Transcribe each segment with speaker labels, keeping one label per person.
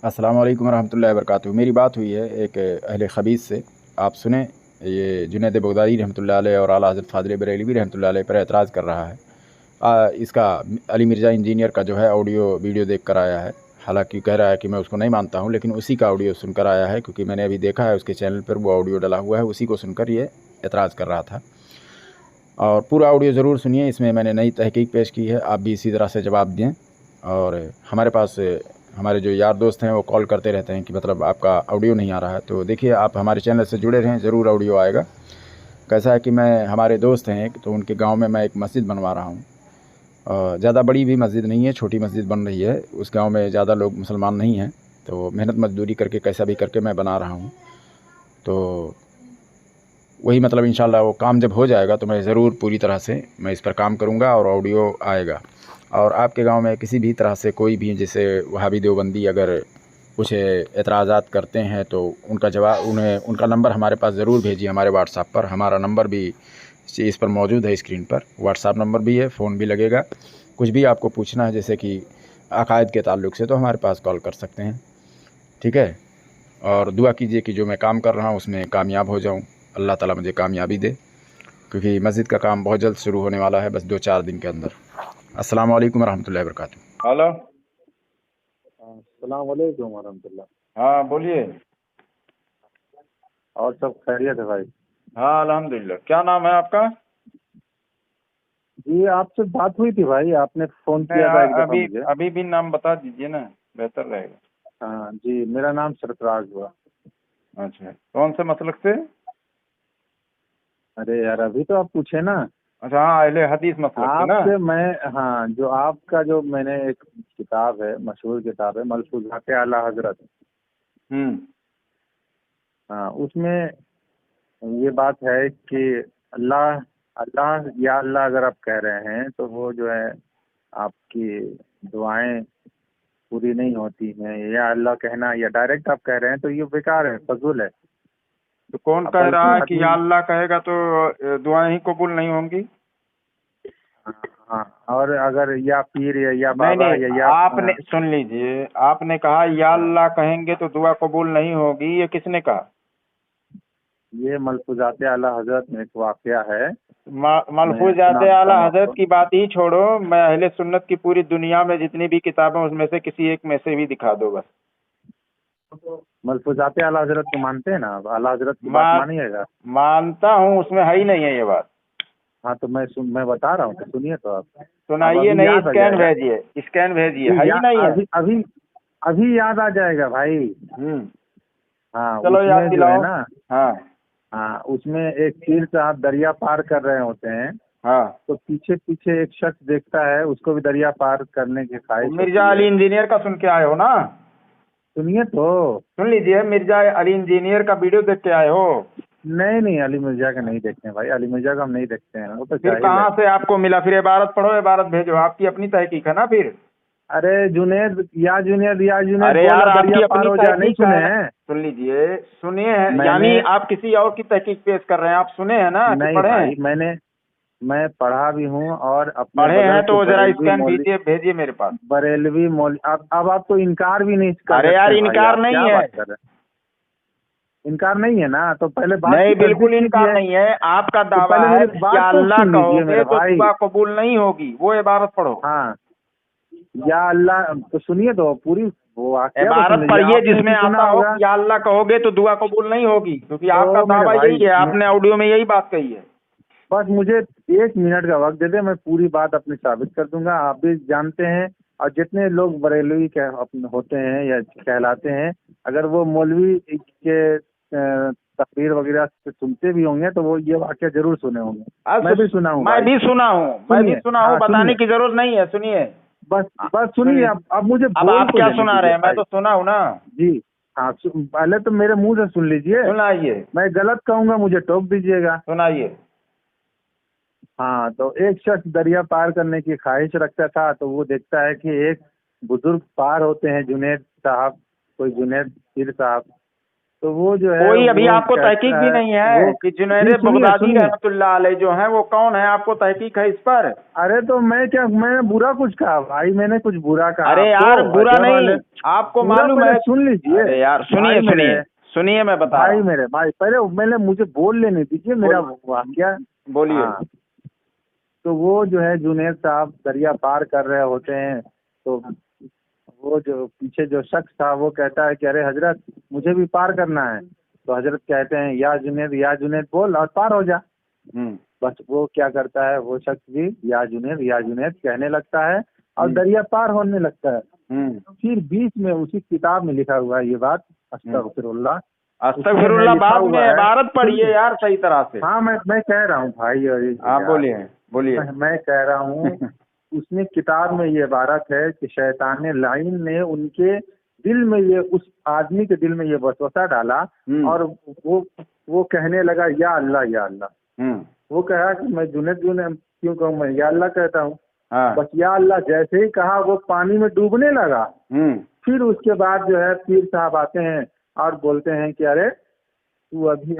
Speaker 1: अस्सलाम वालेकुम रहमतुल्लाहि व बरकातुहू। मेरी बात हुई है एक अहले खबीस से, आप सुने। ये जुनैद बगदादी रहमतुल्लाह अलैह और आला हज़रत फ़ाज़िल बरेलवी रहमतुल्लाह अलैह पर एतराज़ कर रहा है। इसका अली मिर्ज़ा इंजीनियर का जो है ऑडियो वीडियो देख कर आया है। हालांकि कह रहा है कि मैं उसको नहीं मानता हूँ, लेकिन उसी का ऑडियो सुनकर आया है, क्योंकि मैंने अभी देखा है उसके चैनल पर वो ऑडियो डला हुआ है, उसी को सुनकर ये एतराज़ कर रहा था। और पूरा ऑडियो ज़रूर सुनिए, इसमें मैंने नई तहकीक पेश की है, आप भी इसी तरह से जवाब दें। और हमारे पास हमारे जो यार दोस्त हैं वो कॉल करते रहते हैं कि मतलब आपका ऑडियो नहीं आ रहा है, तो देखिए आप हमारे चैनल से जुड़े रहें, ज़रूर ऑडियो आएगा। कैसा है कि मैं, हमारे दोस्त हैं एक, तो उनके गांव में मैं एक मस्जिद बनवा रहा हूँ। ज़्यादा बड़ी भी मस्जिद नहीं है, छोटी मस्जिद बन रही है। उस गांव में ज़्यादा लोग मुसलमान नहीं हैं, तो मेहनत मजदूरी करके कैसा भी करके मैं बना रहा हूँ। तो वही मतलब इंशाल्लाह वो काम जब हो जाएगा तो मैं ज़रूर पूरी तरह से मैं इस पर काम करूँगा और ऑडियो आएगा। और आपके गांव में किसी भी तरह से कोई भी, जैसे वहाबी देवबंदी अगर कुछ एतराज़ात करते हैं तो उनका जवाब, उन्हें उनका नंबर हमारे पास ज़रूर भेजिए, हमारे व्हाट्सएप पर। हमारा नंबर भी इस पर मौजूद है, स्क्रीन पर व्हाट्सएप नंबर भी है, फ़ोन भी लगेगा। कुछ भी आपको पूछना है जैसे कि अकायद के ताल्लुक़ से, तो हमारे पास कॉल कर सकते हैं, ठीक है। और दुआ कीजिए कि जो मैं काम कर रहा हूँ उसमें कामयाब हो जाऊँ, अल्लाह ताला मुझे कामयाबी दे, क्योंकि मस्जिद का काम बहुत जल्द शुरू होने वाला है, बस 2-4 दिन के अंदर। अस्सलाम वालेकुम रहमतुल्लाहि व बरकातुहू। हेलो।
Speaker 2: अस्सलाम वालेकुम वरहमतुल्लाह।
Speaker 1: हाँ बोलिए।
Speaker 2: और सब खैरियत है भाई?
Speaker 1: हाँ अल्हम्दुलिल्लाह। क्या नाम है आपका?
Speaker 2: जी, आपसे बात हुई थी भाई, आपने फोन
Speaker 1: नहीं,
Speaker 2: किया था एक दफा
Speaker 1: अभी
Speaker 2: मुझे।
Speaker 1: अभी भी नाम बता दीजिए ना, बेहतर रहेगा।
Speaker 2: हाँ जी, मेरा नाम सरफराज हुआ।
Speaker 1: अच्छा, कौन से मसलक से?
Speaker 2: अरे यार, अभी तो आप पूछे ना।
Speaker 1: अच्छा, हाँ, अहले हदीस मसलक से ना।
Speaker 2: आपसे मैं, हाँ, जो आपका जो मैंने एक किताब है, मशहूर किताब है मलफूजात आला हजरत।
Speaker 1: हम्म।
Speaker 2: हाँ, उसमें ये बात है कि अल्लाह अल्लाह या अल्लाह अगर आप कह रहे हैं तो वो जो है आपकी दुआएं पूरी नहीं होती हैं, या अल्लाह कहना या डायरेक्ट आप कह रहे हैं तो ये बेकार है, फजूल है।
Speaker 1: तो कौन
Speaker 2: अब
Speaker 1: कह
Speaker 2: बल्कि
Speaker 1: रहा है कि या
Speaker 2: आदमी,
Speaker 1: अल्लाह कहेगा तो दुआएं ही कबूल नहीं होंगी?
Speaker 2: हाँ हाँ, और अगर या पीर या
Speaker 1: नहीं
Speaker 2: बाबा
Speaker 1: नहीं,
Speaker 2: या
Speaker 1: आपने सुन लीजिए, आपने कहा या
Speaker 2: हाँ,
Speaker 1: अल्लाह कहेंगे तो दुआ कबूल नहीं होगी, ये किसने कहा?
Speaker 2: ये मलफूजात आला हजरत में एक वाकया है। मैं
Speaker 1: मलफूजात
Speaker 2: सुनाता
Speaker 1: आला
Speaker 2: हूँ
Speaker 1: हजरत
Speaker 2: आपको।
Speaker 1: की बात ही छोड़ो, मैं अहले सुन्नत की पूरी दुनिया में जितनी भी किताबें उसमें से किसी एक में से भी दिखा दो बस।
Speaker 2: मलफूजात आला हजरत को मानते हैं ना आप? आला हजरत की बात
Speaker 1: मान
Speaker 2: मानिएगा।
Speaker 1: मानता हूँ, उसमें है ही नहीं है ये बात।
Speaker 2: हाँ, तो मैं बता रहा हूँ, तो सुनिए तो आप। अब
Speaker 1: सुनाइए,
Speaker 2: अभी
Speaker 1: नहीं,
Speaker 2: याद आ
Speaker 1: स्कैन
Speaker 2: जाएगा।
Speaker 1: भेजिए, स्कैन भेजिए,
Speaker 2: जी,
Speaker 1: है
Speaker 2: या
Speaker 1: ही नहीं है।
Speaker 2: अभी अभी अभी याद आ जाएगा भाई।
Speaker 1: हम्म।
Speaker 2: हाँ,
Speaker 1: चलो याद
Speaker 2: उसमें जो है
Speaker 1: दिलाओ।
Speaker 2: ना,
Speaker 1: हाँ।
Speaker 2: हाँ, उसमें एक पीर साहब दरिया पार कर रहे होते हैं,
Speaker 1: हाँ,
Speaker 2: तो पीछे पीछे एक शख्स देखता है, उसको भी दरिया पार करने की
Speaker 1: वो
Speaker 2: ख्वाहिश
Speaker 1: मिर्जा
Speaker 2: होती
Speaker 1: अली
Speaker 2: है।
Speaker 1: इंजीनियर का सुन के आए हो ना?
Speaker 2: सुनिए तो।
Speaker 1: सुन लीजिए, मिर्जा अली इंजीनियर का वीडियो देख के आए हो?
Speaker 2: नहीं नहीं, अली मिर्जा का नहीं देखते हैं भाई, अली मिर्जा का हम नहीं देखते हैं, वो तो
Speaker 1: फिर
Speaker 2: जाहिल है।
Speaker 1: कहाँ से आपको मिला? फिर इबारत पढ़ो, इबारत भेजो, आपकी अपनी तहकीक है ना फिर।
Speaker 2: अरे जुनेद, या जुनेद
Speaker 1: अरे यार,
Speaker 2: बोला दरिया
Speaker 1: आपकी
Speaker 2: पार
Speaker 1: अपनी
Speaker 2: हो जा, नहीं
Speaker 1: तहकीक
Speaker 2: सुने
Speaker 1: है ना।
Speaker 2: हैं?
Speaker 1: सुन लीजिए, सुनिए हैं,
Speaker 2: मैंने,
Speaker 1: यानी आप किसी और की तहकीक पेश कर रहे हैं, आप सुने हैं ना कि
Speaker 2: नहीं
Speaker 1: पढ़े हैं?
Speaker 2: भाई, मैं पढ़ा भी हूँ, और अपने
Speaker 1: पढ़े
Speaker 2: बगल
Speaker 1: हैं
Speaker 2: के
Speaker 1: तो जरा स्कैन भेजिए, भेजिए मेरे पास।
Speaker 2: बरेलवी मौलवी, अब आप तो इनकार भी नहीं कर
Speaker 1: अरे
Speaker 2: सकते
Speaker 1: यार,
Speaker 2: हैं भाई,
Speaker 1: इनकार
Speaker 2: आप
Speaker 1: नहीं
Speaker 2: क्या
Speaker 1: है।
Speaker 2: बात कर रहे हैं? इनकार नहीं है ना, तो पहले बात
Speaker 1: नहीं,
Speaker 2: की
Speaker 1: बिल्कुल
Speaker 2: तस्दीक
Speaker 1: इनकार
Speaker 2: कीजिए।
Speaker 1: नहीं है। आपका
Speaker 2: तो
Speaker 1: दावा
Speaker 2: पहले
Speaker 1: है
Speaker 2: मेरी
Speaker 1: कि या
Speaker 2: बात तो
Speaker 1: अल्लाह
Speaker 2: सुन लीजिए
Speaker 1: कहोगे
Speaker 2: मेरे
Speaker 1: तो
Speaker 2: भाई।
Speaker 1: दुआ कबूल नहीं होगी, वो इबारत पढ़ो।
Speaker 2: हाँ, या अल्लाह, तो सुनिए तो पूरी, वो वाकया तो सुन
Speaker 1: इबारत
Speaker 2: लीजिए,
Speaker 1: पढ़िए
Speaker 2: आपने
Speaker 1: जिसमें
Speaker 2: भी सुना
Speaker 1: आता हो
Speaker 2: होगा।
Speaker 1: कि या अल्लाह कहोगे तो दुआ कबूल नहीं होगी, क्योंकि आपका
Speaker 2: तो मेरे
Speaker 1: दावा
Speaker 2: भाई,
Speaker 1: यही है, आपने ऑडियो में यही बात कही है।
Speaker 2: बस मुझे 1 मिनट का वक्त दे दे, मैं पूरी बात अपनी साबित कर दूंगा। आप भी जानते हैं, और जितने लोग बरेलवी के होते हैं या कहलाते हैं, अगर वो मौलवी के तकरीर वगैरह से सुनते भी होंगे तो वो ये वाक्य जरूर सुने होंगे। मैं भी सुना हूँ
Speaker 1: मैं
Speaker 2: भाई।
Speaker 1: भी सुना हूँ, मैं भी
Speaker 2: सुनिए,
Speaker 1: सुना हूँ,
Speaker 2: हाँ
Speaker 1: बताने
Speaker 2: सुनिए,
Speaker 1: की जरूरत नहीं है, सुनिए।
Speaker 2: बस बस सुनिए,
Speaker 1: सुनिए,
Speaker 2: अब मुझे
Speaker 1: अब
Speaker 2: बोल
Speaker 1: आप
Speaker 2: तो
Speaker 1: क्या
Speaker 2: लेने
Speaker 1: सुना
Speaker 2: दीजिए
Speaker 1: रहे हैं? मैं
Speaker 2: भाई।
Speaker 1: तो सुना हूँ ना।
Speaker 2: जी, हाँ, पहले तो मेरे मुंह से सुन लीजिए।
Speaker 1: सुनाइए,
Speaker 2: मैं गलत कहूंगा, मुझे टोक दीजिएगा।
Speaker 1: सुनाइए।
Speaker 2: हाँ, तो एक शख्स दरिया पार करने की ख्वाहिश रखता था, तो वो देखता है कि एक बुजुर्ग पार होते हैं, जुनेद साहब, कोई जुनेद पीर साहब। तो वो जो है
Speaker 1: कोई अभी
Speaker 2: वो
Speaker 1: आपको तहकीक भी नहीं है कि जुनैद बगदादी रहमतुल्लाह अलैह जो है वो कौन है, आपको तहकीक है इस पर?
Speaker 2: अरे तो मैंने बुरा कुछ कहा भाई, मैंने कुछ बुरा कहा?
Speaker 1: अरे यार बुरा नहीं, आपको मालूम है?
Speaker 2: सुन लीजिए।
Speaker 1: अरे यार सुनिए मैं बता
Speaker 2: भाई मेरे भाई पहले मुझे बोल लेने दीजिए मेरा वाक़या।
Speaker 1: बोलिए।
Speaker 2: तो वो जो है जुनैद साहब दरिया पार कर रहे होते हैं, तो वो जो पीछे जो शख्स था वो कहता है कि अरे हजरत मुझे भी पार करना है। तो हजरत कहते हैं या जुनैद बोल और पार हो जा। बस वो क्या करता है, वो शख्स भी या जुनैद कहने लगता है और दरिया पार होने लगता है। फिर बीच में उसी किताब में लिखा हुआ है ये बात, अस्तगफिरुल्लाह
Speaker 1: बाद में इबारत पढ़िए यार सही तरह से।
Speaker 2: हाँ मैं कह रहा हूँ भाई,
Speaker 1: आप बोलिए।
Speaker 2: मैं कह रहा हूँ उसमें किताब में ये इबारत है कि शैतान लाइन ने उनके दिल में ये, उस आदमी के दिल में ये वसवसा डाला और वो कहने लगा या अल्लाह। वो कहा कि मैं जुनैद क्यों कहूँ, मैं या अल्लाह कहता हूँ। बस या अल्लाह जैसे ही कहा वो पानी में डूबने लगा। फिर उसके बाद जो है पीर साहब आते हैं और बोलते हैं कि अरे तू अभी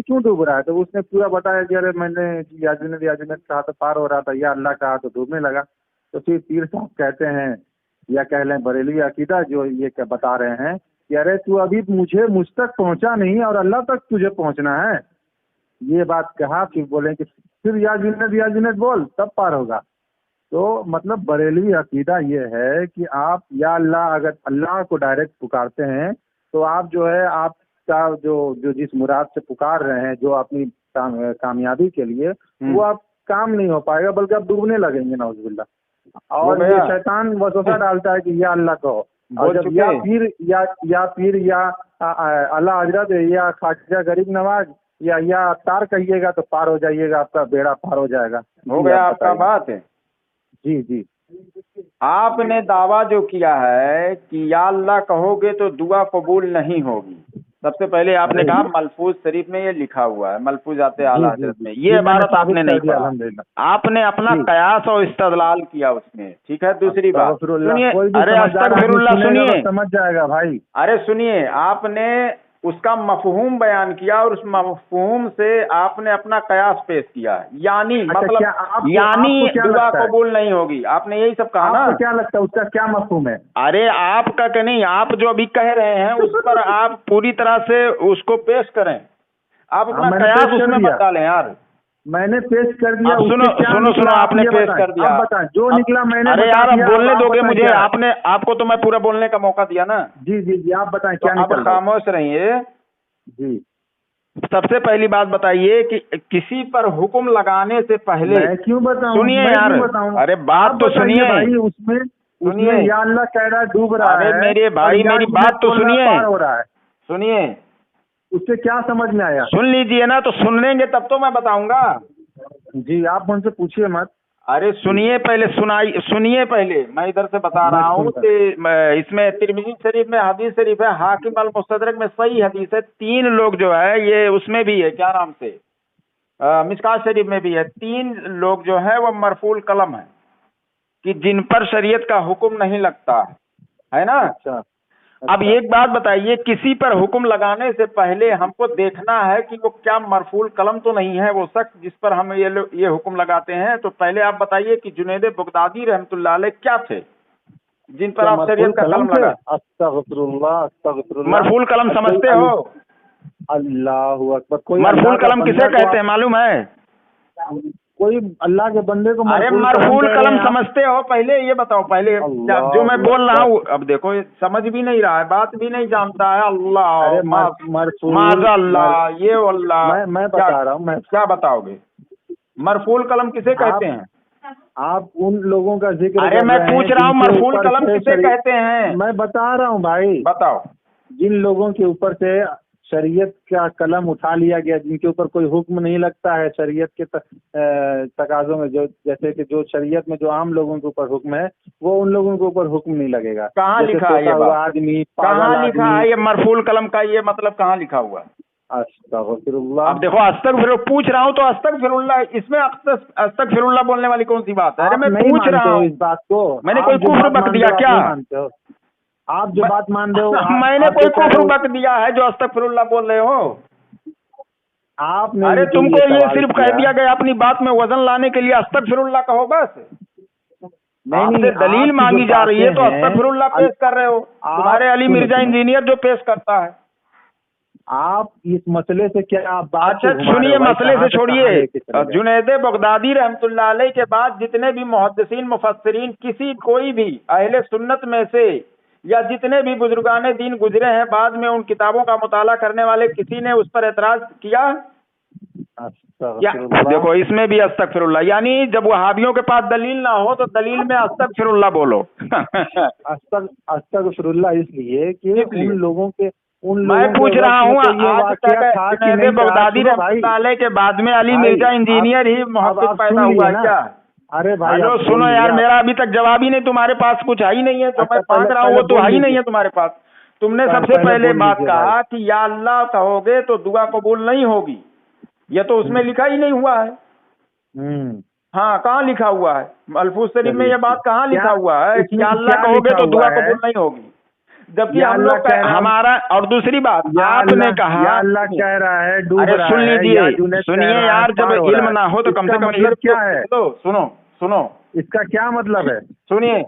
Speaker 2: क्यों डूब रहा है? तो उसने पूरा बताया कि अरे मैंने या जुनैद कहा तो पार हो रहा था, या अल्लाह कहा तो डूबने लगा। तो फिर पीर साहब कहते हैं, या कह लें बरेलवी अकीदा जो ये बता रहे हैं कि अरे तू अभी मुझ तक पहुंचा नहीं और अल्लाह तक तुझे पहुंचना है। ये बात कहा, फिर बोले कि फिर या जुनैद बोल तब पार होगा। तो मतलब बरेलवी अकीदा ये है कि आप या अल्लाह, अगर अल्लाह को डायरेक्ट पुकारते हैं तो आप जो है आपका जो जिस मुराद से पुकार रहे हैं, जो अपनी कामयाबी के लिए, वो आप काम नहीं हो पाएगा बल्कि आप डूबने लगेंगे नाउजुबिल्लाह। और ये शैतान वसवसा डालता है कि या अल्लाह कहो, और जब या पीर या अल्लाह हजरत या ख्वाजा गरीब नवाज या अवतार कहिएगा तो पार हो जाइएगा, आपका बेड़ा पार हो जाएगा।
Speaker 1: हो गया आपका बात है।
Speaker 2: जी
Speaker 1: आपने दावा जो किया है कि या अल्लाह कहोगे तो दुआ कबूल नहीं होगी, सबसे पहले आपने कहा मलफूज शरीफ में ये लिखा हुआ है, मलफूजात आला हजरत में, ये इबारत आपने नहीं पढ़ा, आपने अपना कयास और इस्तेदलाल किया उसमें। ठीक है, दूसरी बात सुनिए, अरे अस्तगफिरुल्लाह सुनिए,
Speaker 2: समझ जाएगा भाई।
Speaker 1: अरे सुनिए, आपने उसका मफहूम बयान किया और उस मफहूम से आपने अपना कयास पेश किया, यानी मतलब यानी दुआ कबूल नहीं होगी, आपने यही सब कहा ना।
Speaker 2: आपको क्या लगता है उसका क्या मफहूम है?
Speaker 1: अरे आपका क्या नहीं, आप जो अभी कह रहे हैं उस पर आप पूरी तरह से उसको पेश करें, आप अपना कयास उसमें मत डालें यार।
Speaker 2: मैंने पेश कर दिया।
Speaker 1: सुनो आपने पेश कर दिया,
Speaker 2: बता जो निकला मैंने।
Speaker 1: अरे यार अब बोलने दोगे मुझे? आपको तो मैं पूरा बोलने का मौका दिया ना।
Speaker 2: जी आप बताएं क्या निकला।
Speaker 1: आप खामोश रहिए जी। सबसे पहली बात बताइए कि किसी पर हुक्म लगाने से पहले,
Speaker 2: मैं क्यों बताऊं?
Speaker 1: सुनिए यार, अरे बात तो सुनिए
Speaker 2: भाई। उसमें या अल्लाह कह रहा है डूब रहा है।
Speaker 1: अरे मेरे भाई मेरी बात तो सुनिए, सुनिए,
Speaker 2: उससे क्या समझ में आया?
Speaker 1: सुन लीजिए ना, तो सुन लेंगे तब तो मैं बताऊंगा।
Speaker 2: जी आप मुझसे पूछिए मत।
Speaker 1: अरे सुनिए पहले, सुनिए पहले, मैं इधर से बता रहा हूँ कि इसमें तिरमिज़ी शरीफ में हदीस शरीफ है, हाकिम अल मुस्तदरक में सही हदीस है। 3 लोग जो है, ये उसमें भी है, क्या नाम से, मिशकात शरीफ में भी है, 3 लोग जो है वो मरफूल कलम है कि जिन पर शरीयत का हुक्म नहीं लगता है ना।
Speaker 2: अच्छा।
Speaker 1: अब एक बात बताइए, किसी पर हुक्म लगाने से पहले हमको देखना है कि वो क्या मरफूल कलम तो नहीं है वो शख्स जिस पर हम ये हुक्म लगाते हैं। तो पहले आप बताइए कि जुनैद बगदादी रहमतुल्लाह अलैह क्या थे जिन पर आप शरीयत का कलम लगा?
Speaker 2: अस्तगफिरुल्लाह।
Speaker 1: मरफूल कलम समझते हो?
Speaker 2: अल्लाहु अकबर।
Speaker 1: मरफूल कलम किसे कहते हैं मालूम है?
Speaker 2: कोई अल्लाह के बंदे को
Speaker 1: अरे मरफूल कलम समझते हो? पहले ये बताओ, पहले जो मैं बोल रहा हूँ, अब देखो समझ भी नहीं रहा है, बात भी नहीं जानता है। अल्लाह माज़अल्लाह, ये अल्लाह,
Speaker 2: मैं बता रहा हूँ।
Speaker 1: क्या बताओगे? मरफूल कलम किसे कहते हैं?
Speaker 2: आप उन लोगों का जिक्र।
Speaker 1: अरे मैं पूछ रहा हूँ मरफूल कलम किसे कहते हैं?
Speaker 2: मैं बता रहा हूँ भाई।
Speaker 1: बताओ।
Speaker 2: जिन लोगों के ऊपर से शरीयत का कलम उठा लिया गया, जिनके ऊपर कोई हुक्म नहीं लगता है शरीयत के तकाजों में, जो जैसे कि जो शरीयत में जो आम लोगों के ऊपर हुक्म है, वो उन लोगों के ऊपर हुक्म नहीं लगेगा।
Speaker 1: कहाँ लिखा है ये बात?
Speaker 2: आदमी
Speaker 1: कहाँ लिखा है ये मरफूल कलम का ये मतलब कहाँ लिखा हुआ?
Speaker 2: अस्तगफिरुल्लाह।
Speaker 1: अब देखो अस्तगफिरुल्लाह पूछ रहा हूँ तो अस्तगफिरुल्लाह, इसमें अस्तगफिरुल्लाह बोलने वाली कौन सी बात है? अरे मैं पूछ रहा हूँ
Speaker 2: इस बात को।
Speaker 1: मैंने कोई कुफ्र बक दिया क्या?
Speaker 2: आप जो बात मान रहे हो,
Speaker 1: मैंने
Speaker 2: आप
Speaker 1: कोई
Speaker 2: जो कह रहे
Speaker 1: कुफ्र
Speaker 2: हो,
Speaker 1: बक दिया है जो अस्तगफिरुल्लाह बोल रहे हो?
Speaker 2: आपने
Speaker 1: अरे
Speaker 2: जो
Speaker 1: तुमको ये
Speaker 2: सवाल
Speaker 1: सिर्फ कह
Speaker 2: किया,
Speaker 1: दिया गया अपनी बात में वजन लाने के लिए अस्तगफिरुल्लाह कहो बस।
Speaker 2: नहीं
Speaker 1: आपसे
Speaker 2: नहीं,
Speaker 1: दलील
Speaker 2: आपकी जो
Speaker 1: मांगी जा रही है
Speaker 2: बातें
Speaker 1: तो
Speaker 2: हैं,
Speaker 1: अस्तगफिरुल्लाह पेश कर रहे हो। तुम्हारे अली
Speaker 2: सुनो
Speaker 1: मिर्जा
Speaker 2: सुनो,
Speaker 1: इंजीनियर जो पेश करता है।
Speaker 2: आप इस मसले से क्या आप बात
Speaker 1: अच्छा
Speaker 2: को घुमा रहे
Speaker 1: सुनिए,
Speaker 2: हो भाई,
Speaker 1: मसले
Speaker 2: कहाँ
Speaker 1: से
Speaker 2: कहाँ
Speaker 1: छोड़िए।
Speaker 2: लेके चले गए?
Speaker 1: जुनैद बगदादी रहमतुल्लाह अलैह के बाद जितने भी मुहद्दिसीन मुफस्सिरीन किसी कोई भी अहले सुन्नत में से या जितने भी बुजुर्गाने दीन गुजरे हैं बाद में उन किताबों का मुताला करने वाले किसी ने उस पर एतराज किया? या देखो इसमें भी अस्तगफिरुल्लाह, यानी जब वहाबियों के पास दलील ना हो तो दलील में अस्तगफिरुल्लाह बोलो।
Speaker 2: अस्तगफिरुल्लाह इसलिए कि उन लोगों के
Speaker 1: मैं पूछ रहा हूँ आज तक जुनैद बगदादी
Speaker 2: भाई,
Speaker 1: रहमतुल्लाह अलैह के बाद में अली मिर्जा इंजीनियर ही मुहद्दिस पैदा हुआ है क्या?
Speaker 2: अरे भाई
Speaker 1: हेलो सुनो यार, मेरा अभी तक जवाब ही नहीं, तुम्हारे पास कुछ है ही नहीं है जो मैं मांग रहा हूँ वो तो है ही नहीं है तुम्हारे पास। तुमने सबसे पहले बात कहा कि या अल्लाह कहोगे तो दुआ कबूल नहीं होगी, ये तो उसमें लिखा ही नहीं हुआ है। हाँ, कहाँ लिखा हुआ है? अल्फूज शरीफ में ये बात कहाँ लिखा हुआ है कि या अल्लाह कहोगे तो दुआ कबूल नहीं होगी? जबकि हम लोग हमारा, और दूसरी बात आपने कहा
Speaker 2: या अल्लाह कह रहा है डूब रहा है।
Speaker 1: अरे सुन लीजिए, सुनिए यार, जब इल्म ना हो तो कम से कम
Speaker 2: मतलब क्या है?
Speaker 1: सुनो सुनो,
Speaker 2: इसका क्या मतलब है?
Speaker 1: सुनिए,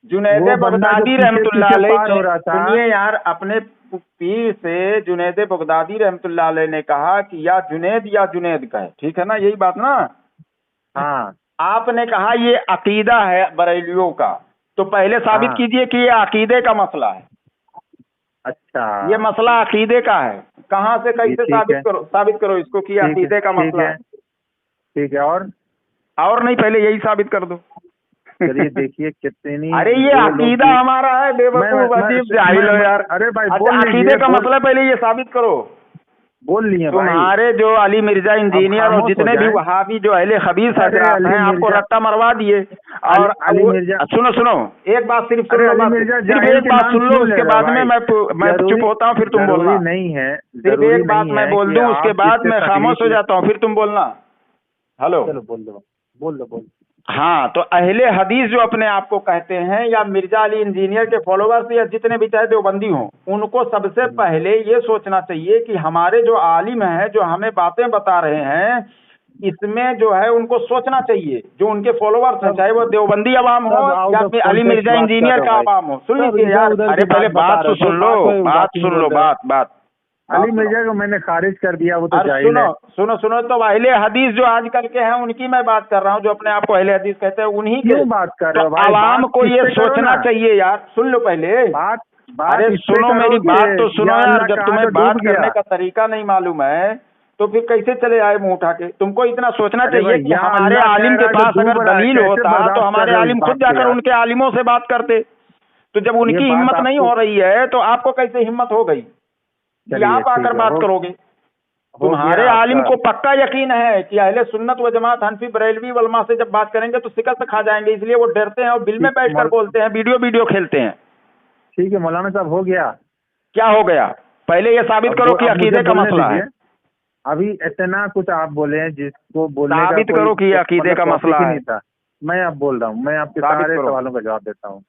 Speaker 1: जुनैद बगदादी रहमतुल्लाह अलैह, सुनिए यार, अपने पीर से जुनैद बगदादी रहमतुल्लाह अलैह ने कहा कि या जुनैद कहे, ठीक है ना, यही बात ना?
Speaker 2: हाँ,
Speaker 1: आपने कहा ये अकीदा है बरेलियों का, तो पहले साबित कीजिए कि ये अकीदे का मसला है। अच्छा, ये मसला अकीदे का है, कहाँ से कैसे साबित करो इसको कि अकीदे का मसला है।
Speaker 2: ठीक है,
Speaker 1: और नहीं, पहले यही साबित कर दो।
Speaker 2: चलिए देखिए कितनी,
Speaker 1: अरे ये अकीदा हमारा है, बेवकूफ अजीब जाहिल हो यार।
Speaker 2: अरे भाई
Speaker 1: अकीदे का मसला पहले ये साबित करो।
Speaker 2: बोल लिए
Speaker 1: तुम्हारे जो अली मिर्जा इंजीनियर और जितने भी वहाबी जो अहले खबीस हजरात हैं आपको रट्टा मरवा दिए। और
Speaker 2: अली मिर्जा,
Speaker 1: सुनो एक बात सिर्फ सुनो, एक बात सुन लो, उसके बाद में मैं चुप होता हूँ, फिर तुम बोलना।
Speaker 2: नहीं है,
Speaker 1: सिर्फ एक बात मैं बोल दूं, उसके बाद मैं खामोश हो जाता हूँ, फिर तुम बोलना। हेलो,
Speaker 2: बोल दो।
Speaker 1: हाँ, तो अहले हदीस जो अपने आप को कहते हैं या मिर्जा अली इंजीनियर के फॉलोवर्स या जितने भी चाहे देवबंदी हों, उनको सबसे पहले ये सोचना चाहिए कि हमारे जो आलिम हैं जो हमें बातें बता रहे हैं, इसमें जो है उनको सोचना चाहिए, जो उनके फॉलोवर्स हैं, चाहे वो देवबंदी अवाम हो या अली मिर्जा इंजीनियर का अवाम हो। सुन लीजिए यार, अरे पहले बात तो सुन लो, बात
Speaker 2: अली मिर्जा को मैंने खारिज कर दिया, वो तो जाहिल है।
Speaker 1: सुनो, तो अहले हदीस जो आजकल के हैं उनकी मैं बात कर रहा हूँ, जो अपने आप को अहले हदीस कहते हैं, उन्हीं की
Speaker 2: बात कर रहे हो भाई।
Speaker 1: आवाम को ये सोचना चाहिए यार। सुन लो पहले बात, अरे सुनो मेरी बात तो सुनो यार, जब तुम्हें बात करने का तरीका नहीं मालूम है तो फिर कैसे चले आए मुंह उठा के? तुमको इतना सोचना चाहिए कि हमारे आलिम के पास अगर दलील होता तो हमारे आलिम खुद जाकर उनके आलिमों से बात करते। तो जब उनकी हिम्मत नहीं हो रही है तो आपको कैसे हिम्मत हो गई कि आप आकर बात करोगे? तुम्हारे आलिम को पक्का यकीन है कि अहले सुन्नत व जमात हनफी बरेलवी वलमा से जब बात करेंगे तो शिकस्त खा जाएंगे, इसलिए वो डरते हैं और बिल में बैठकर बोलते हैं, वीडियो खेलते हैं।
Speaker 2: ठीक है मौलाना साहब, हो गया।
Speaker 1: क्या हो गया? पहले ये साबित करो कि अकीदे का मसला है।
Speaker 2: अभी इतना कुछ आप बोले जिसको बोलने का
Speaker 1: साबित करो कि अकीदे का मसला है।
Speaker 2: मैं अब बोल रहा हूँ, मैं आपके सारे सवालों का जवाब देता हूँ।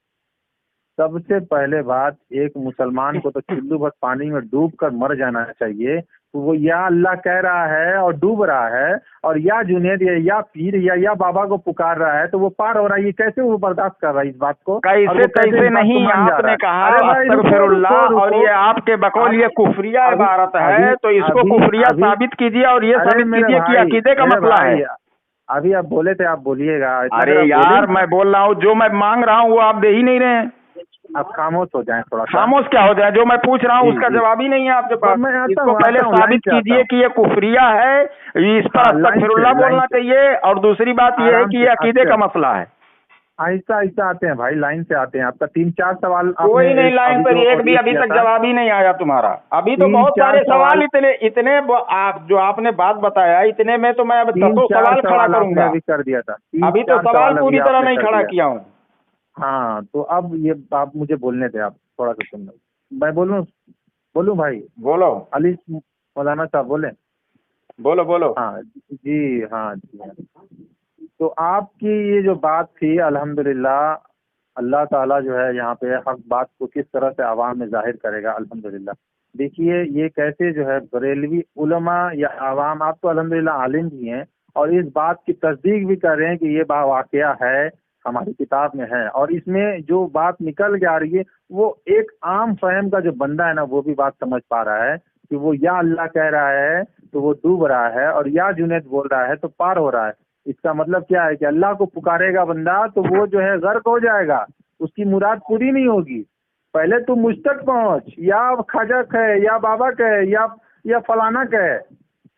Speaker 2: सबसे पहले बात, एक मुसलमान को तो चुल्लू भर पानी में डूब कर मर जाना चाहिए। तो वो या अल्लाह कह रहा है और डूब रहा है, और या जुनैद या पीर या बाबा को पुकार रहा है, तो वो पार हो रहा है। ये कैसे वो बर्दाश्त कर रहा है इस बात को?
Speaker 1: कैसे नहीं, आपने कहा अस्तगफिरुल्लाह, और ये आपके बकौल ये कुफरिया इबारत है, तो इसको कुफरिया साबित कीजिए और ये साबित कीजिए कि अकीदे का मसला है।
Speaker 2: अभी आप बोले थे, आप बोलिएगा।
Speaker 1: अरे यार मैं बोल रहा हूँ, जो मैं मांग रहा हूँ वो आप दे ही नहीं रहे हैं।
Speaker 2: आप खामोश हो जाएं थोड़ा।
Speaker 1: खामोश क्या हो जाए? जो मैं पूछ रहा हूँ उसका जवाब ही नहीं है आपके पास। इसको पहले साबित कीजिए कि ये कुफरिया है, इस पर अस्तगफिरुल्लाह बोलना चाहिए, और दूसरी बात ये है कि ये अकीदे का मसला है।
Speaker 2: ऐसा आते हैं भाई, लाइन से आते हैं। आपका 3-4 सवाल
Speaker 1: कोई नहीं, लाइन पर एक भी अभी तक जवाब ही नहीं आया तुम्हारा। अभी तो बहुत सारे सवाल इतने आप जो आपने बात बताया, इतने में तो मैं अब 10 सवाल खड़ा करूंगा।
Speaker 2: अभी कर दिया था,
Speaker 1: अभी तो सवाल पूरी तरह नहीं खड़ा किया हूँ।
Speaker 2: हाँ, तो अब ये आप मुझे बोलने थे, आप थोड़ा सा सुन लो। मैं बोलूं भाई? बोलो अली मौलाना साहब, बोलो। हाँ जी। तो आपकी ये जो बात थी, अल्हम्दुलिल्लाह اللہ تعالیٰ جو ہے یہاں پہ حق بات کو کس طرح سے عوام میں ظاہر کرے گا الحمدللہ. دیکھیے یہ کیسے جو ہے بریلوی علماء یا عوام، آپ تو الحمدللہ عالم بھی ہیں اور اس بات کی تصدیق بھی کر رہے ہیں کہ یہ واقعہ ہے، ہماری کتاب میں ہے، اور اس میں جو بات نکل کے آ رہی ہے وہ ایک عام فہم کا جو بندہ ہے نا وہ بھی بات سمجھ پا رہا ہے کہ وہ یا اللہ کہہ رہا ہے تو وہ ڈوب رہا ہے، اور یا جنید بول رہا ہے تو پار ہو رہا ہے. اس کا مطلب کیا ہے کہ اللہ کو پکارے گا بندہ تو وہ جو ہے غرق ہو جائے گا، اس کی مراد پوری نہیں ہوگی. پہلے تو مجھ تک پہنچ، یا خواجہ کہے یا بابا کہے یا فلانا کہے.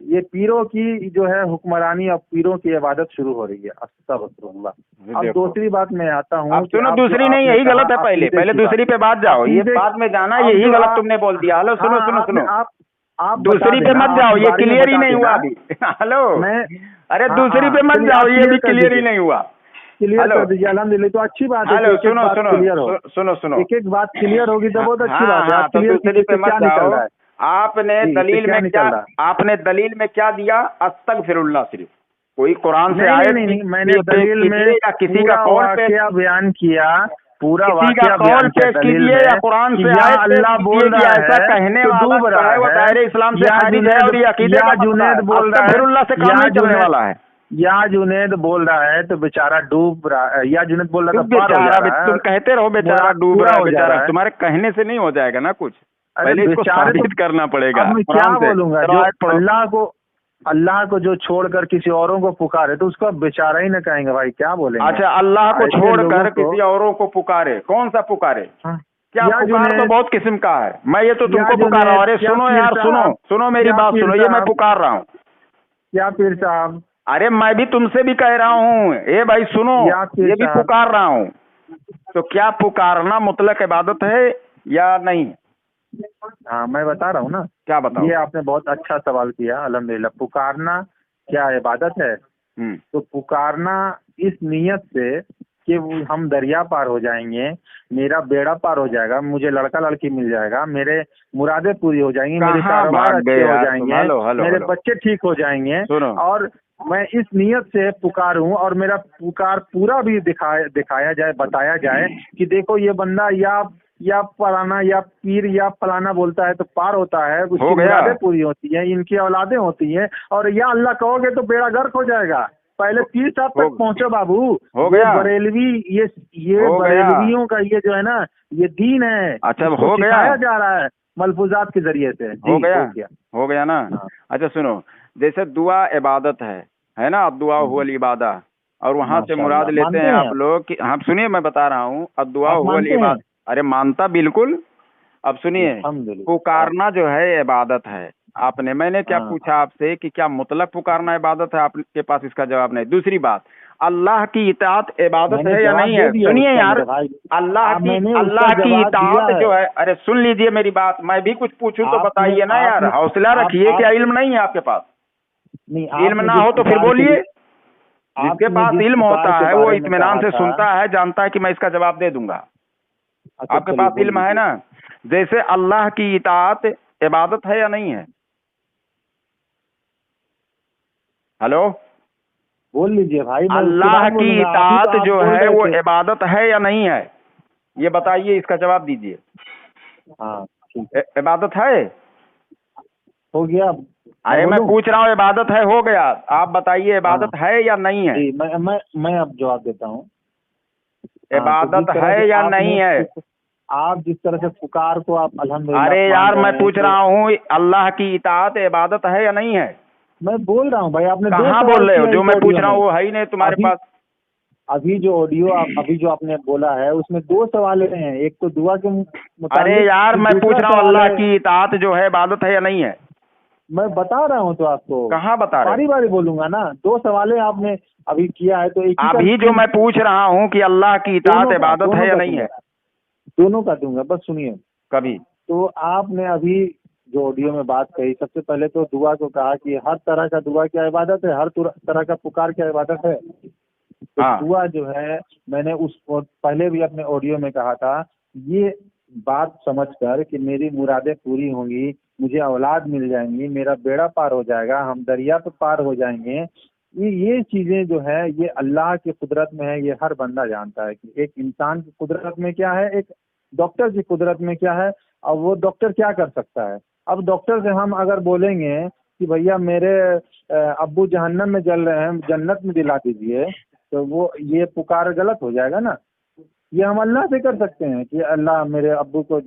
Speaker 2: یہ پیروں کی جو ہے حکمرانی اور پیروں کی عبادت شروع ہو رہی ہے. استغفر اللہ. اب دوسری بات میں آتا ہوں.
Speaker 1: اب سنو، دوسری نہیں، یہی غلط ہے. پہلے دوسری پہ بات جاؤ، یہ بات میں جانا یہی غلط تم نے بول دیا. ہلو سنو سنو سنو،
Speaker 2: آپ
Speaker 1: دوسری پہ مت جاؤ، یہ کلیئر ہی نہیں ہوا ابھی. ہلو، ارے دوسری پہ مت جاؤ، یہ بھی کلیئر ہی نہیں ہوا.
Speaker 2: کلیئر کر دیجیے الحمدللہ. تو اچھی بات ہے.
Speaker 1: ہلو سنو سنو،
Speaker 2: ایک ایک بات کلیئر ہوگی تو بہت اچھی بات ہے.
Speaker 1: تو دوسری پہ مت جاؤ. آپ نے دلیل میں کیا دیا؟ استغفر اللہ. صرف کوئی قرآن سے آیت
Speaker 2: نہیں، میں نے دلیل میں
Speaker 1: کسی کا قول
Speaker 2: واقعہ بیان کیا، پورا
Speaker 1: کسی کا قول پیش کیجیے یا قرآن سے
Speaker 2: یا اللہ بول رہا ہے
Speaker 1: ایسا کہنے والا
Speaker 2: ڈوب رہا
Speaker 1: وہ دائرے اسلام سے خارج ہے اور یہ عقیدے کا
Speaker 2: جنید بول رہا ہے
Speaker 1: استغفر اللہ سے کام نہیں چلنے والا ہے.
Speaker 2: یا جنید بول رہا ہے تو بیچارہ ڈوب رہا ہے. یا جنید بول رہا ہے
Speaker 1: تم کہتے رہو بیچارہ ڈوب رہا ہے، بیچارہ تمہارے کہنے سے نہیں ہو جائے گا نا کچھ، پہلے اس کو ثابت کرنا پڑے گا.
Speaker 2: میں کیا بولوں گا؟ اللہ کو جو چھوڑ کر کسی اوروں کو پکارے تو اس کو بیچارہ ہی نہ کہیں گے بھائی، کیا بولیں گے؟
Speaker 1: اچھا، اللہ کو چھوڑ کر کسی اوروں کو پکارے، کون سا پکارے؟ کیا پکار تو بہت قسم کا ہے. میں یہ تو تم کو پکار رہا ہوں. ارے سنو یار، سنو میری بات سنو، یہ میں پکار رہا ہوں.
Speaker 2: کیا پیر صاحب؟
Speaker 1: ارے میں بھی تم سے بھی کہہ رہا ہوں، اے بھائی سنو، یہ بھی پکار رہا ہوں. تو کیا پکارنا مطلق عبادت ہے یا نہیں؟
Speaker 2: ہاں میں بتا رہا ہوں نا.
Speaker 1: کیا بتاؤ؟
Speaker 2: یہ آپ نے بہت اچھا سوال کیا الحمدللہ. پکارنا کیا عبادت ہے؟ تو پکارنا اس نیت سے کہ ہم دریا پار ہو جائیں گے، میرا بیڑا پار ہو جائے گا، مجھے لڑکا لڑکی مل جائے گا، میرے مرادیں پوری ہو جائیں گی، میرے کاروبار اچھے ہو جائیں گے، میرے بچے ٹھیک ہو جائیں گے، اور میں اس نیت سے پکاروں اور میرا پکار پورا بھی دکھایا جائے، بتایا جائے کہ دیکھو یہ بندہ یا فلانا یا پیر یا فلانا بولتا ہے تو پار ہوتا ہے، اس کی مرادیں پوری ہوتی ہیں، ان کی اولادیں ہوتی ہیں، اور یا اللہ کہو گے تو بیڑا غرق ہو جائے گا. پہلے پیر صاحب تک پہنچو بابو. بریلوی یہ بریلویوں کا یہ جو ہے نا یہ دین ہے. اچھا ہو گیا، سکھایا جا رہا ہے ملفوظات کے ذریعے سے.
Speaker 1: ہو گیا نا. اچھا سنو، جیسے دعا عبادت ہے نا، دعا هو العبادہ، اور وہاں سے مراد لیتے ہیں آپ لوگ کہ ہاں سنیے میں بتا رہا ہوں، دعا هو العبادہ. ارے مانتا بالکل. اب سنیے، پکارنا جو ہے عبادت ہے. آپ نے، میں نے کیا پوچھا آپ سے کہ کیا مطلق پکارنا عبادت ہے؟ آپ کے پاس اس کا جواب نہیں. دوسری بات، اللہ کی اطاعت عبادت ہے یا نہیں ہے؟ سنیے یار، اللہ کی اطاعت جو ہے، ارے سن لیجئے میری بات، میں بھی کچھ پوچھوں تو بتائیے نا یار، حوصلہ رکھیے. کیا علم نہیں ہے آپ کے پاس؟ علم نہ ہو تو پھر بولیے. جس کے پاس علم ہوتا ہے وہ اطمینان سے سنتا ہے، جانتا ہے کہ میں اس کا جواب دے دوں گا. آپ کے پاس علم ہے نا. جیسے اللہ کی اطاعت عبادت ہے یا نہیں ہے؟ ہلو
Speaker 2: بول لیجیے بھائی.
Speaker 1: اللہ کی اطاعت جو ہے وہ عبادت ہے یا نہیں ہے؟ یہ بتائیے، اس کا جواب دیجیے. عبادت ہے.
Speaker 2: ہو گیا.
Speaker 1: ارے میں پوچھ رہا ہوں، عبادت ہے، ہو گیا. آپ بتائیے عبادت ہے یا نہیں ہے؟
Speaker 2: میں اب جواب دیتا ہوں.
Speaker 1: عبادت ہے یا نہیں ہے؟
Speaker 2: آپ جس طرح سے پکار کو آپ الحمدللہ.
Speaker 1: ارے یار میں پوچھ رہا ہوں، اللہ کی اطاعت عبادت ہے یا نہیں ہے؟
Speaker 2: میں بول رہا ہوں بھائی. آپ نے
Speaker 1: کہاں بول رہے ہو؟ جو میں پوچھ رہا ہوں وہ ہے ہی نہیں تمہارے پاس.
Speaker 2: ابھی جو آڈیو ابھی جو آپ نے بولا ہے اس میں دو سوال ہیں. ایک تو دعا کے متعلق.
Speaker 1: ارے یار میں پوچھ رہا ہوں، اللہ کی اطاعت جو ہے عبادت ہے یا نہیں ہے؟
Speaker 2: میں بتا رہا ہوں تو آپ کو.
Speaker 1: کہاں بتا رہے؟
Speaker 2: باری باری بولوں گا نا. دو سوال آپ نے ابھی کیا ہے تو
Speaker 1: ابھی جو میں پوچھ رہا ہوں کہ اللہ کی اطاعت عبادت ہے یا نہیں ہے،
Speaker 2: دونوں کا دوں گا. بس سنیے.
Speaker 1: کبھی
Speaker 2: تو آپ نے ابھی جو آڈیو میں بات کہی، سب سے پہلے تو دعا کو کہا کہ ہر طرح کا دعا کیا عبادت ہے، ہر طرح کا پکار کیا عبادت ہے. تو دعا جو ہے، میں نے اس کو پہلے بھی اپنے آڈیو میں کہا تھا، یہ بات سمجھ کر کہ میری مرادیں پوری ہوں گی، مجھے اولاد مل جائیں گی، میرا بیڑا پار ہو جائے گا، ہم دریا پہ پار ہو جائیں گے، یہ چیزیں جو ہے یہ اللہ کی قدرت میں ہے، یہ ہر بندہ جانتا ہے کہ ایک انسان کی قدرت میں کیا ہے، ایک ڈاکٹر کی قدرت میں کیا ہے، اور وہ ڈاکٹر کیا کر سکتا ہے۔ اب ڈاکٹر سے ہم اگر بولیں گے کہ بھیا میرے ابو جہنم میں جل رہے ہیں، جنت میں دلا دیجیے، تو وہ یہ پکار غلط ہو جائے گا نا۔ یہ ہم اللہ سے کر سکتے ہیں کہ اللہ میرے ابو کو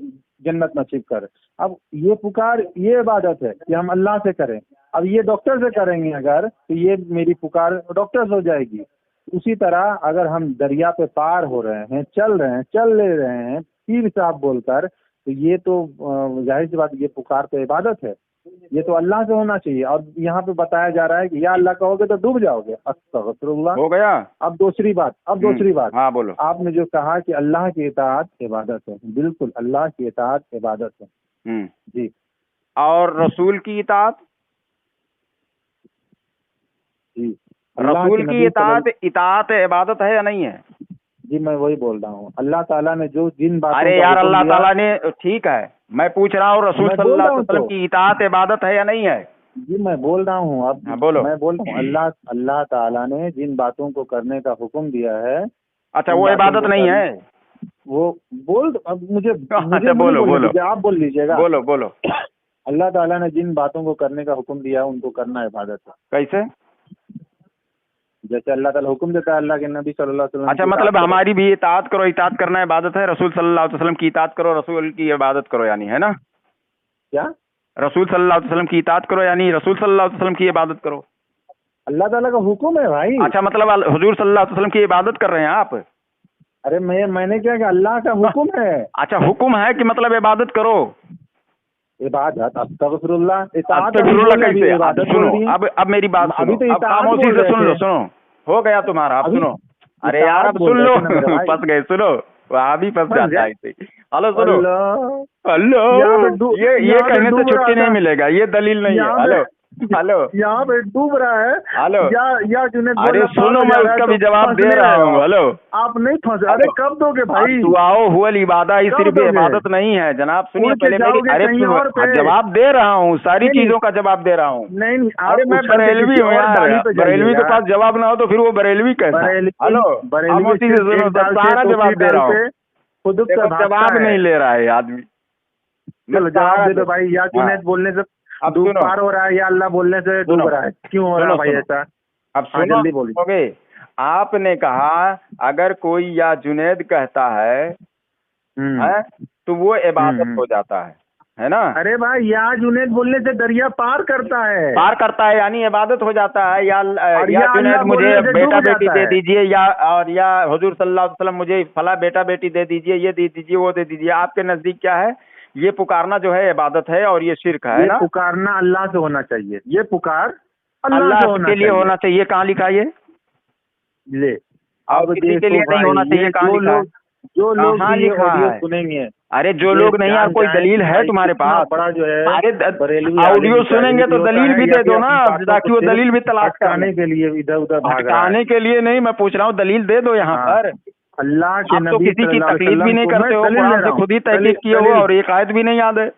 Speaker 2: جنت نصیب کرے۔ اب یہ پکار، یہ عبادت ہے کہ ہم اللہ سے کریں۔ اب یہ ڈاکٹر سے کریں گے اگر، تو یہ میری پکار ڈاکٹر سے ہو جائے گی۔ اسی طرح اگر ہم دریا پہ پار ہو رہے ہیں، چل لے رہے ہیں پیر صاحب بول کر، تو یہ تو ظاہر سی بات، یہ پکار تو عبادت ہے، یہ تو اللہ سے ہونا چاہیے۔ اور یہاں پہ بتایا جا رہا ہے کہ یا اللہ کہو گے تو ڈوب جاؤ گے، استغفر اللہ۔
Speaker 1: ہو گیا۔
Speaker 2: اب دوسری بات،
Speaker 1: ہاں بولو۔
Speaker 2: آپ نے جو کہا کہ اللہ کی اطاعت عبادت ہے، بالکل اللہ کی اطاعت عبادت ہے جی۔
Speaker 1: اور رسول کی اطاعت؟
Speaker 2: جی،
Speaker 1: رسول کی اطاعت عبادت ہے یا نہیں ہے؟
Speaker 2: جی میں وہی بول رہا ہوں، اللہ تعالیٰ نے جو جن باتوں،
Speaker 1: ارے یار اللہ تعالیٰ نے، ٹھیک ہے میں پوچھ رہا ہوں رسول صلی اللہ علیہ وسلم کی اطاعت عبادت ہے یا نہیں ہے؟
Speaker 2: جی میں بول رہا ہوں، اب
Speaker 1: بولو۔
Speaker 2: میں بول رہا ہوں اللہ تعالیٰ نے جن باتوں کو کرنے کا حکم دیا ہے،
Speaker 1: اچھا وہ عبادت نہیں ہے؟
Speaker 2: وہ اب مجھے
Speaker 1: اچھا بولو
Speaker 2: آپ بول لیجیے گا۔
Speaker 1: بولو۔
Speaker 2: اللہ تعالیٰ نے جن باتوں کو کرنے کا حکم دیا ہے ان کو کرنا عبادت ہے۔
Speaker 1: کیسے؟
Speaker 2: جیسے اللہ تعالیٰ حکم دیتا ہے اللہ کے نبی صلی اللہ علیہ وسلم۔
Speaker 1: اچھا مطلب ہماری بھی اطاعت کرو، اطاعت کرنا عبادت ہے، رسول صلی اللہ علیہ وسلم کی اطاعت کرو، رسول کی عبادت کرو، یعنی ہے نا؟
Speaker 2: کیا؟
Speaker 1: رسول صلی اللہ علیہ وسلم کی اطاعت کرو یعنی رسول صلی اللہ علیہ وسلم کی عبادت کرو۔
Speaker 2: اللہ تعالیٰ کا حکم ہے بھائی۔
Speaker 1: اچھا مطلب حضور صلی اللہ علیہ وسلم کی عبادت کر رہے ہیں آپ؟
Speaker 2: ارے میں نے کیا کہ اللہ کا حکم ہے۔
Speaker 1: اچھا حکم ہے کہ مطلب عبادت کرو۔
Speaker 2: عبادت، استغفر اللہ،
Speaker 1: استغفر اللہ کیسے؟ سنو اب میری بات سنو، اب خاموشی سے سنو، ہو گیا تمہارا، اب سنو۔ ارے یار اب سن لو، پھنس گئے، سنو وہاں بھی پھنس جاتا ہے۔ ہلو سنو، ہلو یہ کہنے سے چھٹی نہیں ملے گا، یہ دلیل نہیں ہے۔ ہلو
Speaker 2: یہاں پہ ڈوب رہا ہے۔
Speaker 1: ہلو
Speaker 2: جنید،
Speaker 1: ارے سنو میں اس کا بھی جواب دے رہا ہوں۔ ہلو
Speaker 2: آپ نہیں پھنسے، ارے کب دو گے بھائی؟
Speaker 1: دعاؤ ہوا عبادت، ہی صرف عبادت نہیں ہے جناب، سنیے پہلے میری، ارے جواب دے رہا ہوں، ساری چیزوں کا جواب دے رہا ہوں۔
Speaker 2: نہیں
Speaker 1: ارے میں بریلوی ہوں یار، بریلوی کے پاس جواب نہ ہو تو پھر وہ بریلوی کیسا؟ ہلو خاموشی سے سنو، سارا جواب دے رہا ہوں، جواب نہیں لے رہا ہے آدمی۔
Speaker 2: جواب دے دو بھائی، یا جنید بولنے سے ڈوب پار ہو رہا ہے یا اللہ بولنے سے ڈوب رہا ہے، کیوں ہو رہا ہے بھائی ایسا؟
Speaker 1: اب جلدی بولیے۔ آپ نے کہا اگر کوئی یا جنید کہتا ہے تو وہ عبادت ہو جاتا ہے نا؟
Speaker 2: ارے بھائی یا جنید بولنے سے دریا پار کرتا ہے
Speaker 1: یعنی عبادت ہو جاتا ہے، یا جنید مجھے بیٹا بیٹی دے دیجئے، یا حضور صلی اللہ علیہ وسلم مجھے فلاں بیٹا بیٹی دے دیجئے، یہ دے دیجئے، وہ دے دیجئے۔ آپ کے نزدیک کیا ہے؟ یہ پکارنا جو ہے عبادت ہے اور یہ شرک ہے نا؟
Speaker 2: پکارنا اللہ سے ہونا چاہیے، یہ پکار
Speaker 1: اللہ کے لیے ہونا چاہیے۔ کہاں لکھا یہ؟
Speaker 2: لے
Speaker 1: اب کسی کے لیے نہیں ہونا چاہیے، کہاں لکھا ہے؟
Speaker 2: جو لوگ سنیں گے،
Speaker 1: ارے جو لوگ نہیں، یار کوئی دلیل ہے تمہارے پاس؟
Speaker 2: بڑا جو ہے
Speaker 1: آڈیو سنیں گے تو دلیل بھی دے دو نا، تاکہ وہ دلیل بھی تلاش
Speaker 2: کرنے کے لیے ادھر ادھر
Speaker 1: بھٹکانے کے لیے نہیں، میں پوچھ رہا ہوں دلیل دے دو یہاں پر۔
Speaker 2: اللہ کے
Speaker 1: نبی تو کسی کی تکلیف بھی نہیں کرتے ہو، قرآن سے خود ہی تحقیق کیے ہو اور ایک آیت بھی نہیں یاد ہے۔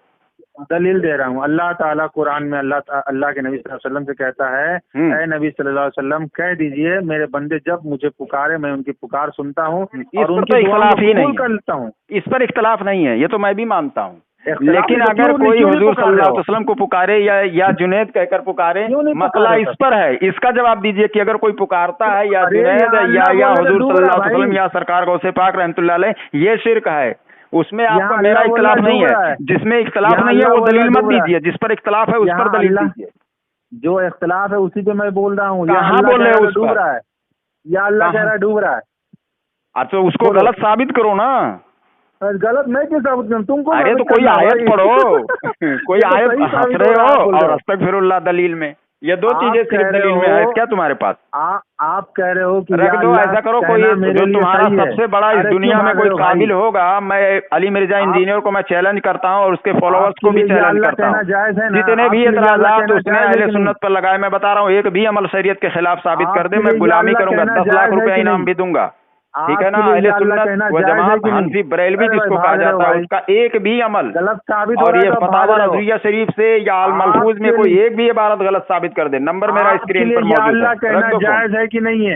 Speaker 2: دلیل دے رہا ہوں، اللہ تعالیٰ قرآن میں اللہ کے نبی صلی اللہ علیہ وسلم سے کہتا ہے، اے نبی صلی اللہ علیہ وسلم کہہ دیجئے میرے بندے جب مجھے پکارے میں ان کی پکار سنتا ہوں اور ان کی دعا قبول کر لیتا ہوں۔
Speaker 1: اس پر اختلاف نہیں ہے، یہ تو میں بھی مانتا ہوں، لیکن اگر کوئی حضور صلی اللہ علیہ وسلم کو پکارے یا جنید کہہ کر پکارے، مسئلہ اس پر ہے، اس کا جواب دیجئے کہ اگر کوئی پکارتا ہے یا جنید یا حضور صلی اللہ علیہ وسلم یا سرکار غوث پاک رحمۃ اللہ علیہ، یہ شرک ہے، اس میں آپ کا میرا اختلاف نہیں ہے۔ جس میں اختلاف نہیں ہے وہ دلیل مت دیجیے، جس پر اختلاف ہے اس پر دلیل دیجیے۔
Speaker 2: جو اختلاف ہے اسی پہ میں بول رہا ہوں۔
Speaker 1: کہاں بول رہے ہو؟
Speaker 2: ڈوب رہا ہے یا اللہ کہہ رہا ہے ڈوب رہا ہے؟
Speaker 1: اچھا اس کو غلط ثابت کرو نا۔
Speaker 2: غلط میں کیوں ثابت کروں؟ تم کو
Speaker 1: ارے تو کوئی آیت پڑھو، کوئی آیت ہنس رہے ہو اور استغفر اللہ دلیل میں، یہ دو چیزیں صرف دلیل میں ہے کیا تمہارے پاس؟
Speaker 2: آپ کہہ رہے ہو کہ
Speaker 1: رکھ دو، ایسا کرو کوئی جو تمہارا سب سے بڑا اس دنیا میں کوئی قابل ہوگا، میں علی مرزا انجینئر کو میں چیلنج کرتا ہوں اور اس کے فالوورز کو بھی چیلنج کرتا ہوں، جتنے بھی اعتراضات اس نے اہل سنت پر لگائے، میں بتا رہا ہوں ایک بھی عمل شریعت کے خلاف ثابت کر دے میں غلامی کروں گا، 10 لاکھ روپے انعام بھی دوں گا۔ ठीक है ना,
Speaker 2: आपके लिए
Speaker 1: अहले
Speaker 2: या अल्लाह
Speaker 1: सुन्नत
Speaker 2: कहना
Speaker 1: व
Speaker 2: जायज है
Speaker 1: जमात
Speaker 2: कि नहीं?
Speaker 1: हनफी बरेलवी
Speaker 2: अरे
Speaker 1: जिसको
Speaker 2: भाई,
Speaker 1: कहा
Speaker 2: भाग रहे हो
Speaker 1: जाता है
Speaker 2: भाई।
Speaker 1: उसका एक भी अमल
Speaker 2: गलत साबित हो
Speaker 1: और
Speaker 2: रहा
Speaker 1: ये
Speaker 2: है तो
Speaker 1: फतावा
Speaker 2: भाग रहे हो।
Speaker 1: नज़रिया शरीफ से या अल मलफूज में
Speaker 2: आपके
Speaker 1: कोई
Speaker 2: लिए
Speaker 1: एक भी इबारत गलत साबित कर दे, नंबर मेरा
Speaker 2: आपके
Speaker 1: स्क्रीन
Speaker 2: लिए
Speaker 1: पर
Speaker 2: या
Speaker 1: मौजूद है,
Speaker 2: अल्लाह
Speaker 1: रख
Speaker 2: कहना
Speaker 1: दो फोन।
Speaker 2: जायज है कि नहीं है?